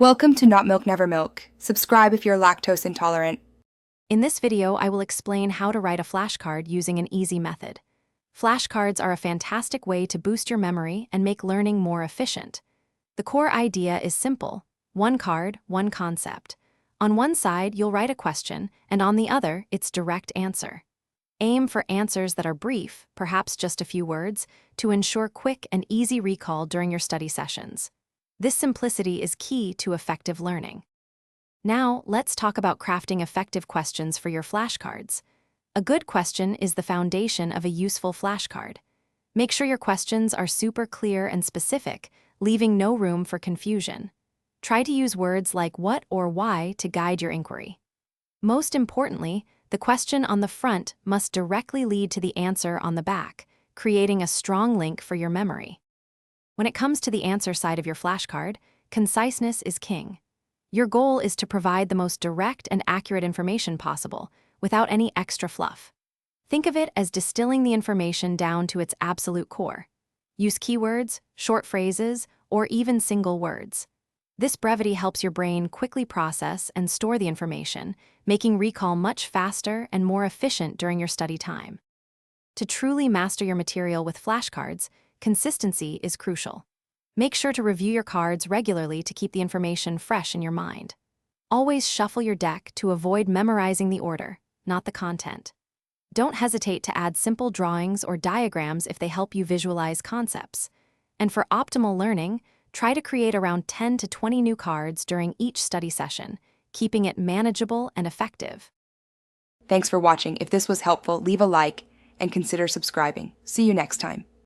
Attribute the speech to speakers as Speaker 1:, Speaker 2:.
Speaker 1: Welcome to Not Milk Never Milk. Subscribe if you're lactose intolerant.
Speaker 2: In this video, I will explain how to write a flashcard using an easy method. Flashcards are a fantastic way to boost your memory and make learning more efficient. The core idea is simple: one card, one concept. On one side, you'll write a question, and on the other, its direct answer. Aim for answers that are brief, perhaps just a few words, to ensure quick and easy recall during your study sessions. This simplicity is key to effective learning. Now, let's talk about crafting effective questions for your flashcards. A good question is the foundation of a useful flashcard. Make sure your questions are super clear and specific, leaving no room for confusion. Try to use words like what or why to guide your inquiry. Most importantly, the question on the front must directly lead to the answer on the back, creating a strong link for your memory. When it comes to the answer side of your flashcard, conciseness is king. Your goal is to provide the most direct and accurate information possible, without any extra fluff. Think of it as distilling the information down to its absolute core. Use keywords, short phrases, or even single words. This brevity helps your brain quickly process and store the information, making recall much faster and more efficient during your study time. To truly master your material with flashcards, consistency is crucial. Make sure to review your cards regularly to keep the information fresh in your mind. Always shuffle your deck to avoid memorizing the order, not the content. Don't hesitate to add simple drawings or diagrams if they help you visualize concepts. And for optimal learning, try to create around 10 to 20 new cards during each study session, keeping it manageable and effective.
Speaker 1: Thanks for watching. If this was helpful, leave a like and consider subscribing. See you next time.